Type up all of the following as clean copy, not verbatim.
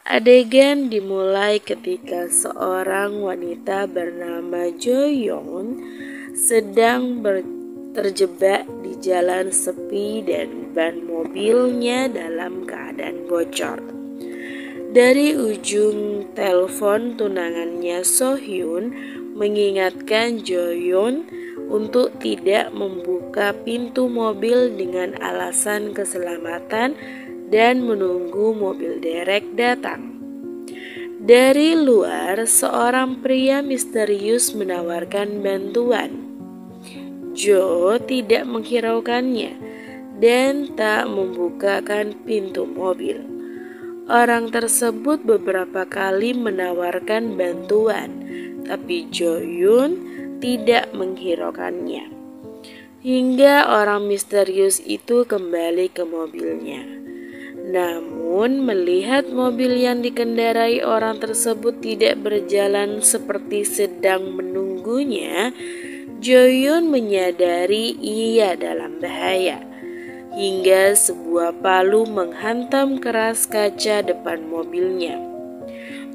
Adegan dimulai ketika seorang wanita bernama Jo-yeon sedang terjebak di jalan sepi dan ban mobilnya dalam keadaan bocor. Dari ujung telepon tunangannya So-hyun mengingatkan Jo-yeon untuk tidak membuka pintu mobil dengan alasan keselamatan dan menunggu mobil derek datang. Dari luar, seorang pria misterius menawarkan bantuan. Jo tidak menghiraukannya dan tak membukakan pintu mobil. Orang tersebut beberapa kali menawarkan bantuan, tapi Jo-yeon tidak menghiraukannya. Hingga orang misterius itu kembali ke mobilnya. Namun melihat mobil yang dikendarai orang tersebut tidak berjalan seperti sedang menunggunya, Jo-yeon menyadari ia dalam bahaya. Hingga sebuah palu menghantam keras kaca depan mobilnya.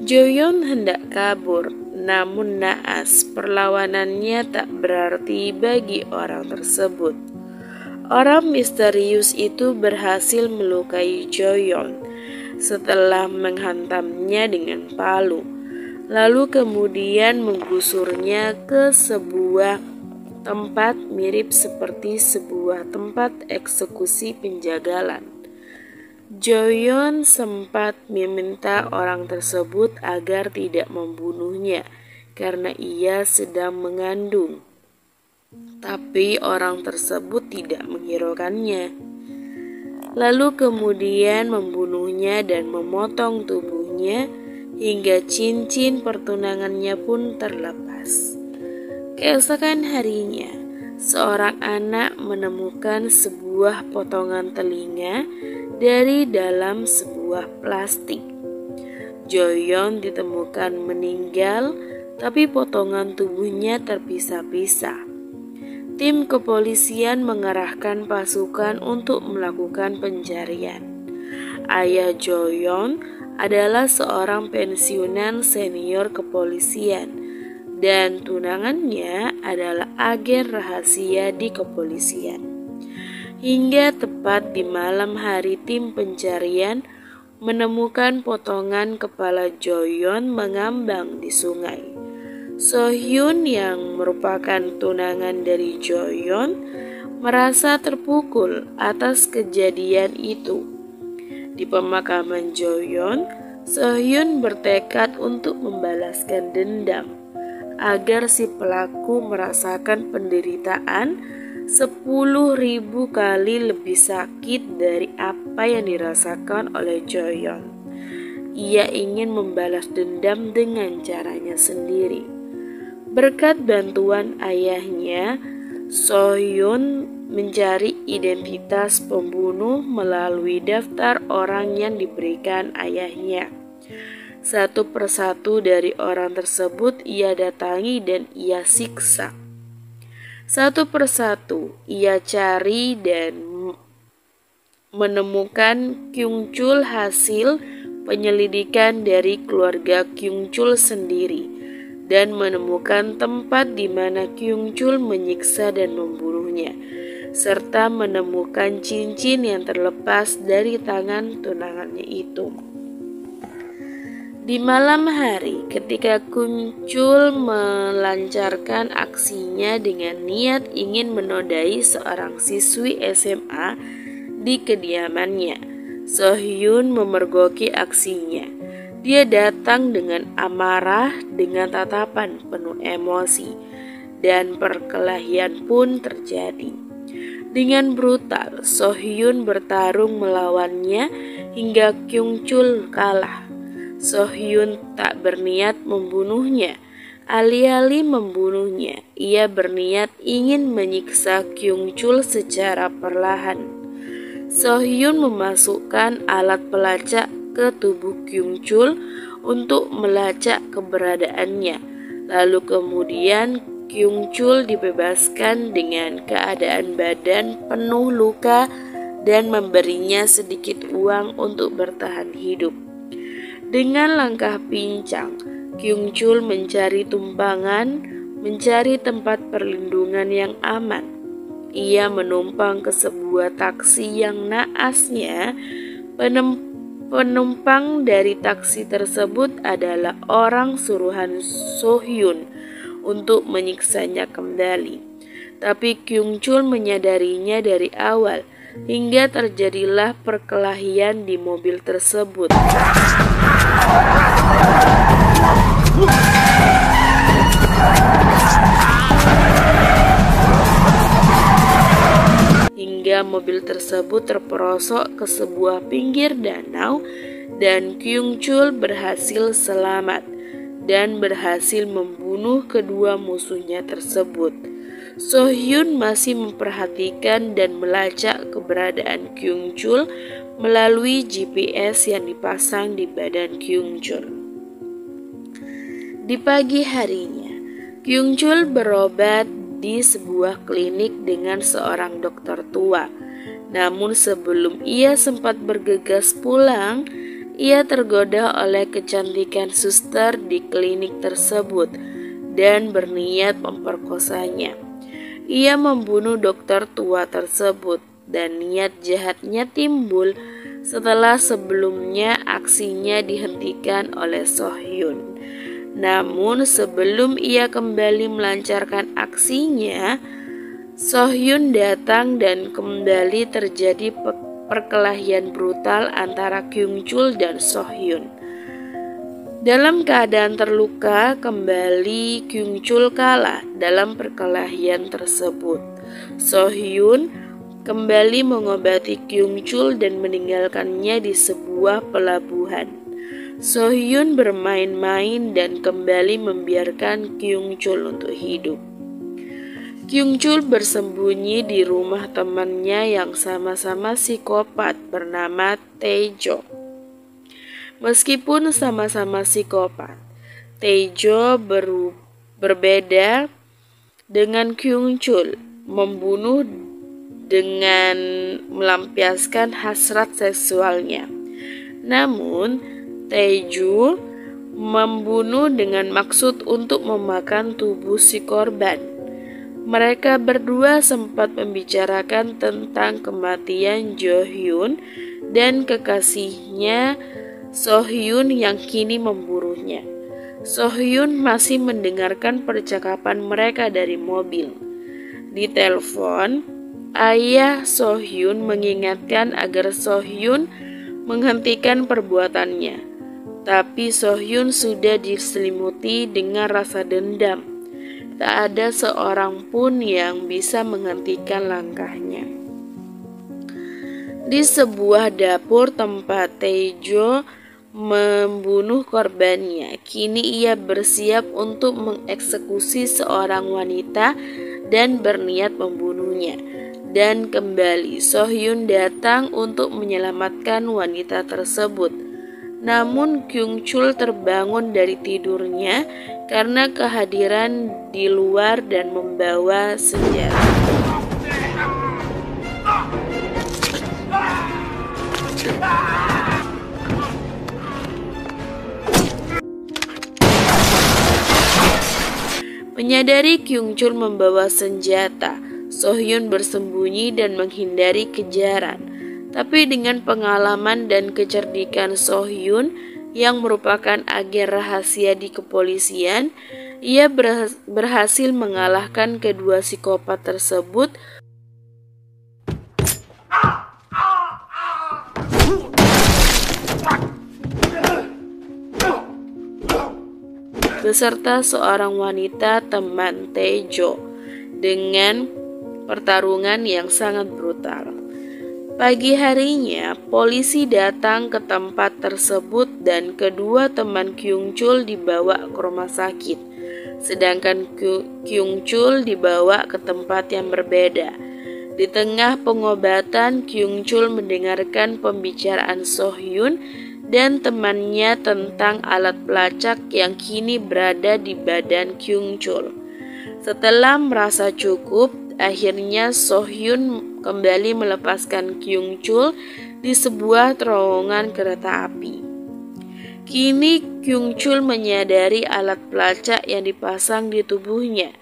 Jo-yeon hendak kabur, namun naas perlawanannya tak berarti bagi orang tersebut. Orang misterius itu berhasil melukai Jo-yeon setelah menghantamnya dengan palu, lalu kemudian menggusurnya ke sebuah tempat mirip seperti sebuah tempat eksekusi penjagalan. Jo-yeon sempat meminta orang tersebut agar tidak membunuhnya karena ia sedang mengandung. Tapi orang tersebut tidak menghiraukannya. Lalu kemudian membunuhnya dan memotong tubuhnya hingga cincin pertunangannya pun terlepas. Keesokan harinya, seorang anak menemukan sebuah potongan telinga dari dalam sebuah plastik. Jo-yeon ditemukan meninggal, tapi potongan tubuhnya terpisah-pisah. Tim kepolisian mengerahkan pasukan untuk melakukan pencarian. Ayah Jo-yeon adalah seorang pensiunan senior kepolisian dan tunangannya adalah agen rahasia di kepolisian. Hingga tepat di malam hari tim pencarian menemukan potongan kepala Jo-yeon mengambang di sungai. So-hyun yang merupakan tunangan dari Jo-yeon merasa terpukul atas kejadian itu. Di pemakaman Jo-yeon, So-hyun bertekad untuk membalaskan dendam agar si pelaku merasakan penderitaan 10.000 kali lebih sakit dari apa yang dirasakan oleh Jo-yeon. Ia ingin membalas dendam dengan caranya sendiri. Berkat bantuan ayahnya, So-hyun mencari identitas pembunuh melalui daftar orang yang diberikan ayahnya. Satu persatu dari orang tersebut ia datangi dan ia siksa. Satu persatu ia cari dan menemukan Kyung-chul hasil penyelidikan dari keluarga Kyung-chul sendiri dan menemukan tempat di mana Kyung-chul menyiksa dan membunuhnya, serta menemukan cincin yang terlepas dari tangan tunangannya itu. Di malam hari, ketika Kyung-chul melancarkan aksinya dengan niat ingin menodai seorang siswi SMA di kediamannya, So-hyun memergoki aksinya. Dia datang dengan amarah dengan tatapan penuh emosi, dan perkelahian pun terjadi. Dengan brutal, So-hyun bertarung melawannya hingga Kyung-chul kalah. So-hyun tak berniat membunuhnya. Alih-alih membunuhnya, ia berniat ingin menyiksa Kyung-chul secara perlahan. So-hyun memasukkan alat pelacak ke tubuh Kyung-chul untuk melacak keberadaannya. Lalu kemudian Kyung-chul dibebaskan dengan keadaan badan penuh luka dan memberinya sedikit uang untuk bertahan hidup. Dengan langkah pincang, Kyung Chul mencari tumpangan, mencari tempat perlindungan yang aman. Ia menumpang ke sebuah taksi yang naasnya penumpang dari taksi tersebut adalah orang suruhan So-hyun untuk menyiksanya kembali. Tapi Kyung Chul menyadarinya dari awal, hingga terjadilah perkelahian di mobil tersebut. Hingga mobil tersebut terperosok ke sebuah pinggir danau dan Kyung Chul berhasil selamat dan berhasil membunuh kedua musuhnya tersebut. So-hyun masih memperhatikan dan melacak keberadaan Kyung Chul melalui GPS yang dipasang di badan Kyung Chul. Di pagi harinya, Kyung Chul berobat di sebuah klinik dengan seorang dokter tua. Namun sebelum ia sempat bergegas pulang, ia tergoda oleh kecantikan suster di klinik tersebut dan berniat memperkosanya. Ia membunuh dokter tua tersebut dan niat jahatnya timbul setelah sebelumnya aksinya dihentikan oleh So-hyun. Namun sebelum ia kembali melancarkan aksinya, So-hyun datang dan kembali terjadi perkelahian brutal antara Kyung Chul dan So-hyun. Dalam keadaan terluka, kembali Kyung Chul kalah dalam perkelahian tersebut. So-hyun kembali mengobati Kyung Chul dan meninggalkannya di sebuah pelabuhan. So-hyun bermain-main dan kembali membiarkan Kyung Chul untuk hidup. Kyung Chul bersembunyi di rumah temannya yang sama-sama psikopat bernama Tae-jo. Meskipun sama-sama psikopat, Tae-jo berbeda dengan Kyung Chul, membunuh dengan melampiaskan hasrat seksualnya. Namun, Tae-jo membunuh dengan maksud untuk memakan tubuh si korban. Mereka berdua sempat membicarakan tentang kematian Jo-hyun dan kekasihnya So-hyun yang kini memburunya. So-hyun masih mendengarkan percakapan mereka dari mobil. Di telepon, ayah So-hyun mengingatkan agar So-hyun menghentikan perbuatannya. Tapi So-hyun sudah diselimuti dengan rasa dendam. Tak ada seorang pun yang bisa menghentikan langkahnya. Di sebuah dapur tempat Tae-jo membunuh korbannya, kini ia bersiap untuk mengeksekusi seorang wanita dan berniat membunuhnya. Dan kembali So-hyun datang untuk menyelamatkan wanita tersebut. Namun Kyung Chul terbangun dari tidurnya karena kehadiran di luar dan membawa senjata. Menyadari Kyung Chul membawa senjata, So-hyun bersembunyi dan menghindari kejaran. Tapi dengan pengalaman dan kecerdikan So-hyun yang merupakan agen rahasia di kepolisian, ia berhasil mengalahkan kedua psikopat tersebut beserta seorang wanita teman Tae-jo dengan pertarungan yang sangat brutal. Pagi harinya, polisi datang ke tempat tersebut dan kedua teman Kyung Chul dibawa ke rumah sakit, sedangkan Kyung Chul dibawa ke tempat yang berbeda. Di tengah pengobatan, Kyung Chul mendengarkan pembicaraan So-hyun dan temannya tentang alat pelacak yang kini berada di badan Kyung Chul. Setelah merasa cukup, akhirnya So-hyun kembali melepaskan Kyung Chul di sebuah terowongan kereta api. Kini Kyung Chul menyadari alat pelacak yang dipasang di tubuhnya.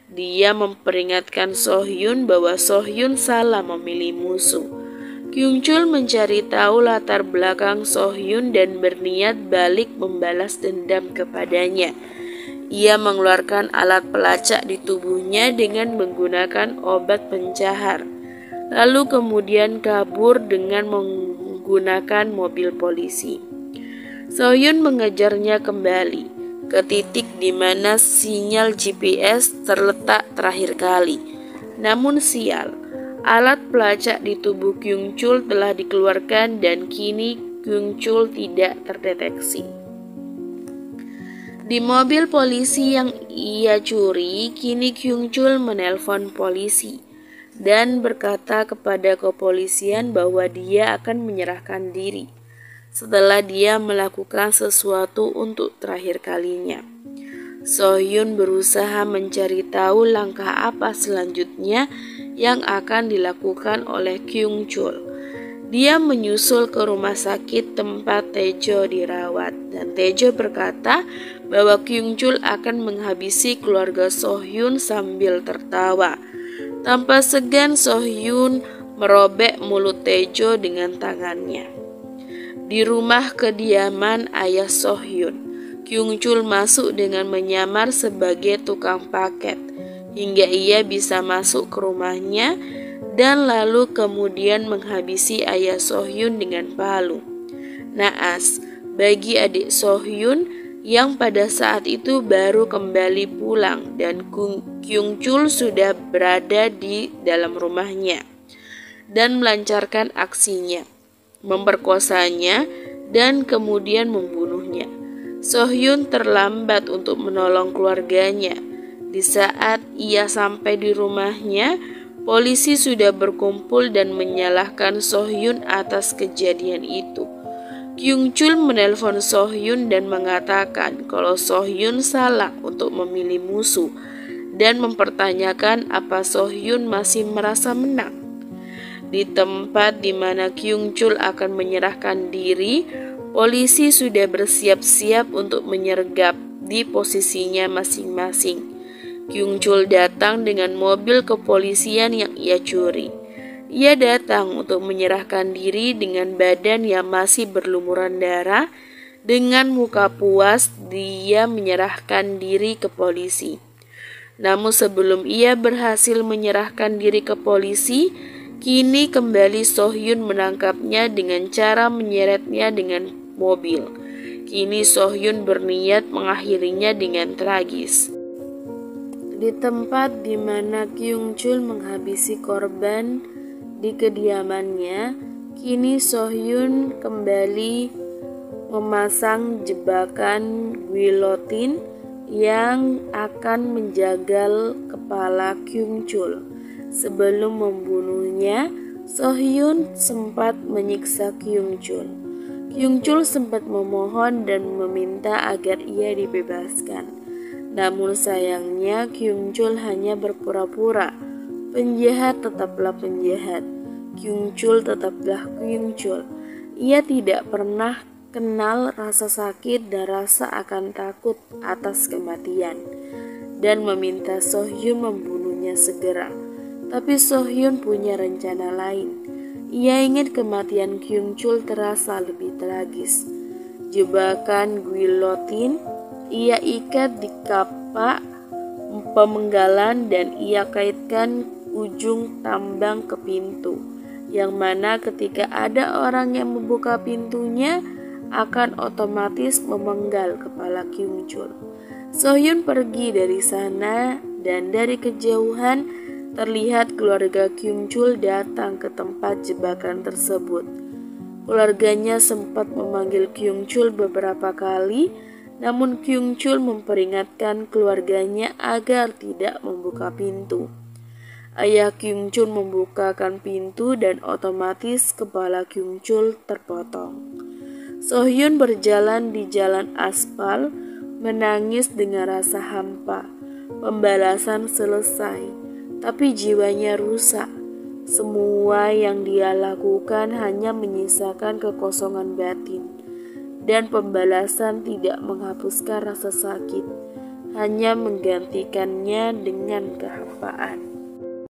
Dia memperingatkan So Hyun bahwa So Hyun salah memilih musuh. Kyung Chul mencari tahu latar belakang So Hyun dan berniat balik membalas dendam kepadanya. Ia mengeluarkan alat pelacak di tubuhnya dengan menggunakan obat pencahar, lalu kemudian kabur dengan menggunakan mobil polisi. So Hyun mengejarnya kembali ke titik di mana sinyal GPS terletak terakhir kali. Namun sial, alat pelacak di tubuh Kyung Chul telah dikeluarkan dan kini Kyung Chul tidak terdeteksi. Di mobil polisi yang ia curi, kini Kyung Chul menelpon polisi dan berkata kepada kepolisian bahwa dia akan menyerahkan diri setelah dia melakukan sesuatu untuk terakhir kalinya. So Hyun berusaha mencari tahu langkah apa selanjutnya yang akan dilakukan oleh Kyung Chul. Dia menyusul ke rumah sakit tempat Taejo dirawat dan Taejo berkata bahwa Kyung Chul akan menghabisi keluarga So Hyun sambil tertawa. Tanpa segan So Hyun merobek mulut Taejo dengan tangannya. Di rumah kediaman ayah So Hyun, Kyung Chul masuk dengan menyamar sebagai tukang paket hingga ia bisa masuk ke rumahnya dan lalu kemudian menghabisi ayah So Hyun dengan palu. Naas bagi adik So Hyun yang pada saat itu baru kembali pulang dan Kyung Chul sudah berada di dalam rumahnya dan melancarkan aksinya, memperkosanya dan kemudian membunuhnya. So Hyun terlambat untuk menolong keluarganya. Di saat ia sampai di rumahnya, polisi sudah berkumpul dan menyalahkan So Hyun atas kejadian itu. Kyung Chul menelpon So Hyun dan mengatakan kalau So Hyun salah untuk memilih musuh dan mempertanyakan apa So Hyun masih merasa menang. Di tempat di mana Kyung Chul akan menyerahkan diri, polisi sudah bersiap-siap untuk menyergap di posisinya masing-masing. Kyung Chul datang dengan mobil kepolisian yang ia curi. Ia datang untuk menyerahkan diri dengan badan yang masih berlumuran darah. Dengan muka puas, dia menyerahkan diri ke polisi. Namun sebelum ia berhasil menyerahkan diri ke polisi, kini kembali So Hyun menangkapnya dengan cara menyeretnya dengan mobil. Kini So Hyun berniat mengakhirinya dengan tragis. Di tempat di mana Kyung Chul menghabisi korban di kediamannya, kini So Hyun kembali memasang jebakan guillotine yang akan menjagal kepala Kyung Chul. Sebelum membunuhnya, So Hyun sempat menyiksa Kyung Chul. Kyung Chul sempat memohon dan meminta agar ia dibebaskan. Namun sayangnya Kyung Chul hanya berpura-pura. Penjahat tetaplah penjahat. Kyung Chul tetaplah Kyung Chul. Ia tidak pernah kenal rasa sakit dan rasa akan takut atas kematian dan meminta So Hyun membunuhnya segera. Tapi So Hyun punya rencana lain. Ia ingin kematian Kyung Chul terasa lebih tragis. Jebakan guillotine ia ikat di kapak pemenggalan dan ia kaitkan ujung tambang ke pintu, yang mana ketika ada orang yang membuka pintunya akan otomatis memenggal kepala Kyung Chul. So Hyun pergi dari sana dan dari kejauhan terlihat keluarga Kyung Chul datang ke tempat jebakan tersebut. Keluarganya sempat memanggil Kyung Chul beberapa kali, namun Kyung Chul memperingatkan keluarganya agar tidak membuka pintu. Ayah Kyung Chul membukakan pintu dan otomatis kepala Kyung Chul terpotong. So Hyun berjalan di jalan aspal, menangis dengan rasa hampa. Pembalasan selesai. Tapi jiwanya rusak. Semua yang dia lakukan hanya menyisakan kekosongan batin. dan pembalasan tidak menghapuskan rasa sakit, hanya menggantikannya dengan kehampaan.